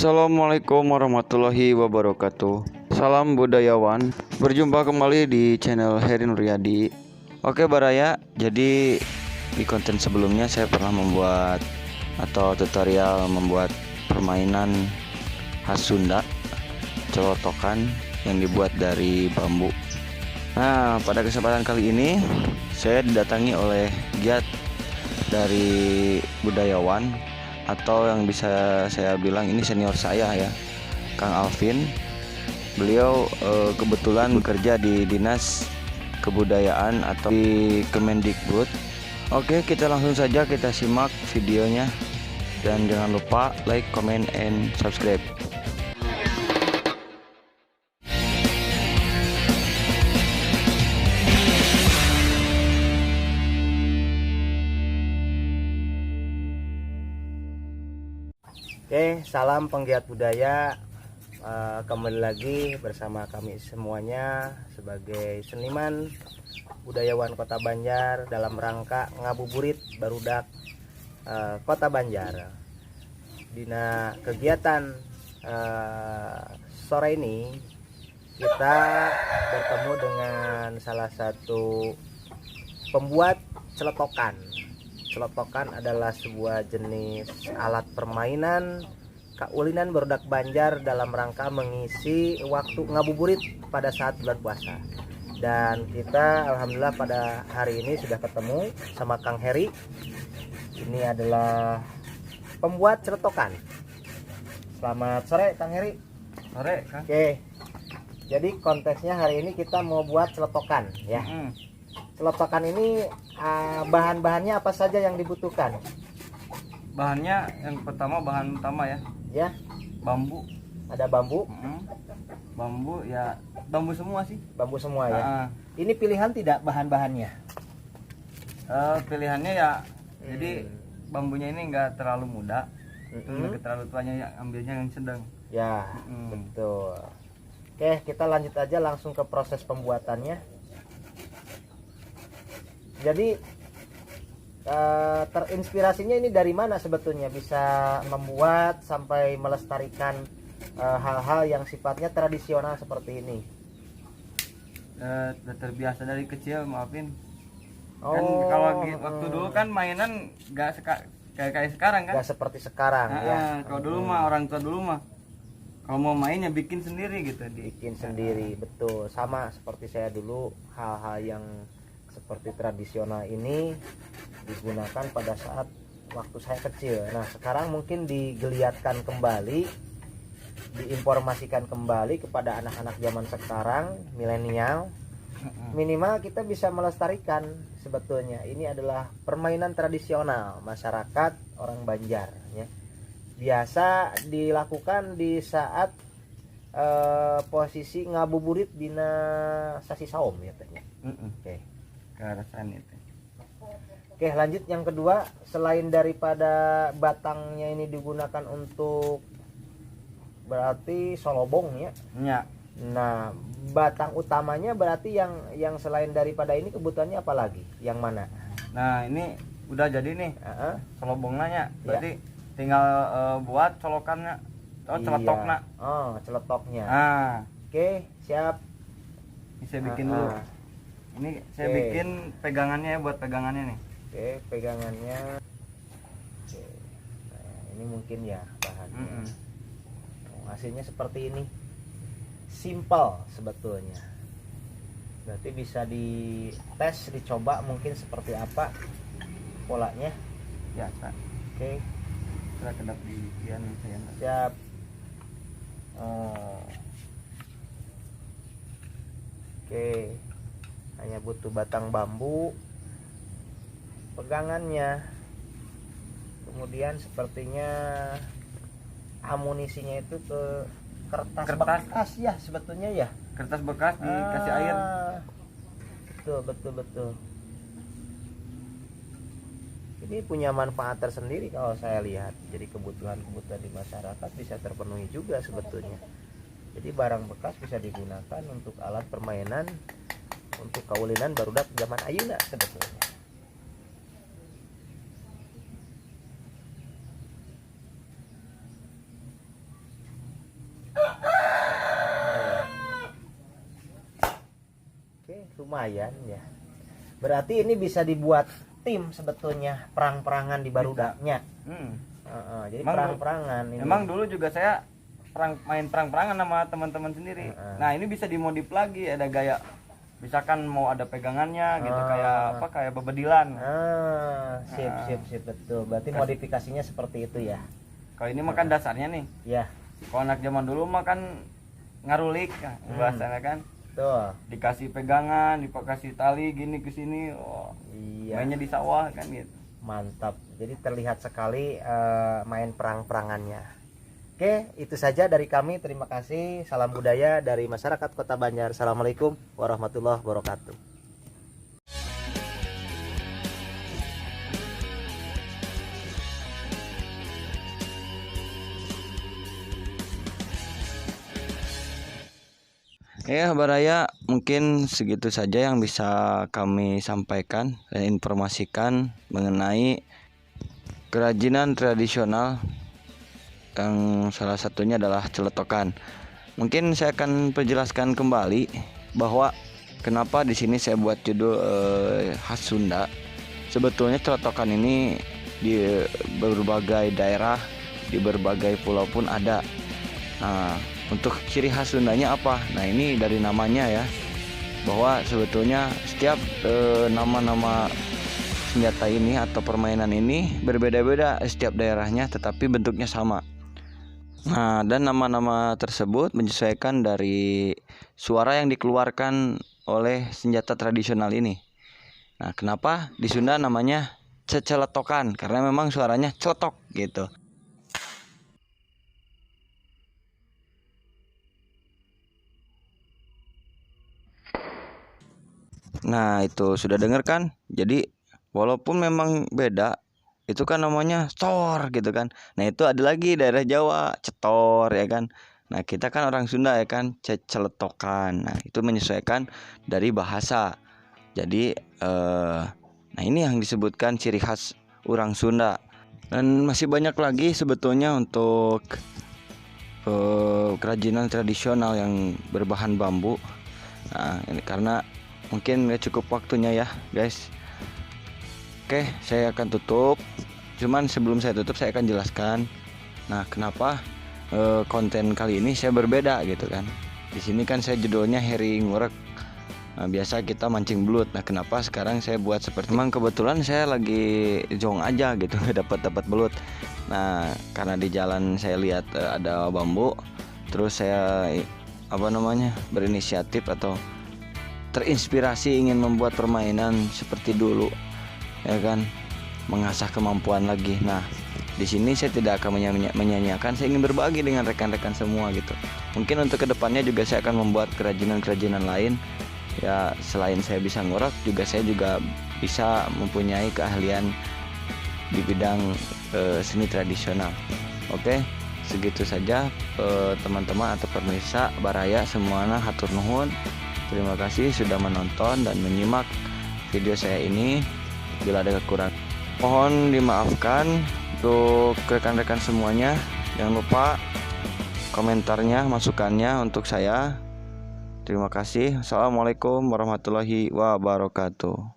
Assalamualaikum warahmatullahi wabarakatuh. Salam budayawan. Berjumpa kembali di channel Heri Nuryadi. Oke Baraya, jadi di konten sebelumnya saya pernah membuat atau tutorial membuat permainan khas Sunda, celotokan yang dibuat dari bambu. Nah, pada kesempatan kali ini saya didatangi oleh giat dari budayawan, atau yang bisa saya bilang ini senior saya ya, Kang Alvin. Beliau kebetulan bekerja di Dinas Kebudayaan atau di Kemendikbud. Oke, kita langsung saja kita simak videonya, dan jangan lupa like, comment, and subscribe. Oke, salam penggiat budaya. Kembali lagi bersama kami semuanya sebagai seniman budayawan Kota Banjar dalam rangka ngabuburit barudak Kota Banjar. Dina kegiatan sore ini kita bertemu dengan salah satu pembuat celetokan. Celotokan adalah sebuah jenis alat permainan kaulinan barudak Banjar dalam rangka mengisi waktu ngabuburit pada saat bulan puasa. Dan kita alhamdulillah pada hari ini sudah ketemu sama Kang Heri. Ini adalah pembuat celotokan. Selamat sore Kang Heri. Sore, Kang. Oke. Jadi konteksnya hari ini kita mau buat celotokan ya. Celotokan ini bahan-bahannya apa saja yang dibutuhkan? Bahannya yang pertama, bahan utama ya. Ya, Bambu. ada bambu. Bambu ya, bambu semua sih. Bambu semua ya. Ini pilihan tidak bahan-bahannya? Pilihannya ya, jadi bambunya ini enggak terlalu muda, enggak terlalu tuanya, ya ambilnya yang sedang. Ya, betul. Oke, kita lanjut aja langsung ke proses pembuatannya. Jadi terinspirasinya ini dari mana sebetulnya bisa membuat sampai melestarikan hal-hal yang sifatnya tradisional seperti ini? Terbiasa dari kecil, maafin. Oh, Kan kalau waktu dulu kan mainan nggak kayak sekarang kan? Nggak seperti sekarang ya. Kalau dulu mah orang tua dulu mah kalau mau mainnya bikin sendiri gitu. Bikin sendiri, betul. Sama seperti saya dulu, hal-hal yang seperti tradisional ini digunakan pada saat waktu saya kecil. Nah, sekarang mungkin digeliatkan kembali, diinformasikan kembali kepada anak-anak zaman sekarang, milenial. Minimal kita bisa melestarikan sebetulnya. Ini adalah permainan tradisional masyarakat orang Banjar ya. Biasa dilakukan di saat posisi ngabuburit dina sasi saum ya tanya. Oke. Ke arah sana itu. Oke, lanjut yang kedua, selain daripada batangnya ini digunakan untuk berarti solobong ya. Ya. Nah, batang utamanya berarti yang selain daripada ini kebutuhannya apa lagi? Yang mana? Nah, ini udah jadi nih. Solobongnya berarti tinggal buat colokannya. Oh, celetoknya. Oh, celetoknya. Oke, siap. Bisa bikin dulu. Ini saya bikin pegangannya ya, buat pegangannya nih. Oke, pegangannya. Oke. Nah, ini mungkin ya bahannya. Hasilnya seperti ini. Simple sebetulnya. Berarti bisa dites, dicoba mungkin seperti apa polanya. Biasa. Oke. Kita kedap di pian saya. Siap. Oke. Hanya butuh batang bambu, pegangannya, kemudian sepertinya amunisinya itu ke kertas bekas ya sebetulnya ya. Kertas bekas dikasih air. Betul. Ini punya manfaat tersendiri kalau saya lihat. Jadi kebutuhan di masyarakat bisa terpenuhi juga sebetulnya. Jadi barang bekas bisa digunakan untuk alat permainan, untuk kaulinan barudak zaman ayeuna sebetulnya. lumayan ya. Berarti ini bisa dibuat tim sebetulnya, perang-perangan di barudaknya. Jadi Emang perang-perangan ini. Emang dulu juga saya main perang-perangan sama teman-teman sendiri. Nah, ini bisa dimodif lagi, ada gaya misalkan mau ada pegangannya gitu, kayak bebedilan. Sip betul. Berarti modifikasinya seperti itu ya. Kalau ini makan dasarnya nih. Ya. Kalau anak zaman dulu makan ngarulik bahasanya kan. Tuh. Dikasih pegangan, dikasih tali gini ke sini. Iya. Mainnya di sawah kan gitu. Mantap. Jadi terlihat sekali main perang-perangannya. Oke, itu saja dari kami. Terima kasih. Salam budaya dari masyarakat Kota Banjar. Assalamualaikum warahmatullahi wabarakatuh. Ya, Baraya, mungkin segitu saja yang bisa kami sampaikan dan informasikan mengenai kerajinan tradisional yang salah satunya adalah celetokan. Mungkin saya akan perjelaskan kembali bahwa kenapa di sini saya buat judul khas Sunda. Sebetulnya celetokan ini di berbagai daerah, di berbagai pulau pun ada. Nah, untuk ciri khas Sundanya apa? Nah, ini dari namanya ya, bahwa sebetulnya setiap nama-nama senjata ini atau permainan ini berbeda-beda setiap daerahnya, tetapi bentuknya sama. Nah, dan nama-nama tersebut menyesuaikan dari suara yang dikeluarkan oleh senjata tradisional ini. Nah, kenapa di Sunda namanya ceceletokan? Karena memang suaranya celetok gitu. Nah, itu sudah dengar kan? Jadi walaupun memang beda, itu kan namanya cor gitu kan. Nah, itu ada lagi daerah Jawa, cetor ya kan. Nah, kita kan orang Sunda ya kan, ceceletokan. Nah, itu menyesuaikan dari bahasa. Jadi nah ini yang disebutkan ciri khas orang Sunda. Dan masih banyak lagi sebetulnya untuk kerajinan tradisional yang berbahan bambu. Nah, ini karena mungkin gak cukup waktunya ya guys. Oke, saya akan tutup. Cuman sebelum saya tutup saya akan jelaskan. Nah, kenapa konten kali ini saya berbeda gitu kan. Di sini kan saya judulnya Heri Ngurek. Nah, biasa kita mancing belut. Nah, kenapa sekarang saya buat seperti memang kebetulan saya lagi jong aja gitu, nggak dapat belut. Nah, karena di jalan saya lihat ada bambu, terus saya berinisiatif atau terinspirasi ingin membuat permainan seperti dulu, ya kan, mengasah kemampuan lagi. Nah, di sini saya tidak akan menyanyiakan, saya ingin berbagi dengan rekan-rekan semua gitu. Mungkin untuk kedepannya juga saya akan membuat kerajinan-kerajinan lain. Ya, selain saya bisa ngorok, saya juga bisa mempunyai keahlian di bidang seni tradisional. Oke, segitu saja teman-teman atau pemirsa Baraya semuanya, hatur nuhun. Terima kasih sudah menonton dan menyimak video saya ini. Bila ada kekurangan, mohon dimaafkan. Untuk rekan-rekan semuanya, jangan lupa komentarnya, masukannya untuk saya. Terima kasih. Assalamualaikum warahmatullahi wabarakatuh.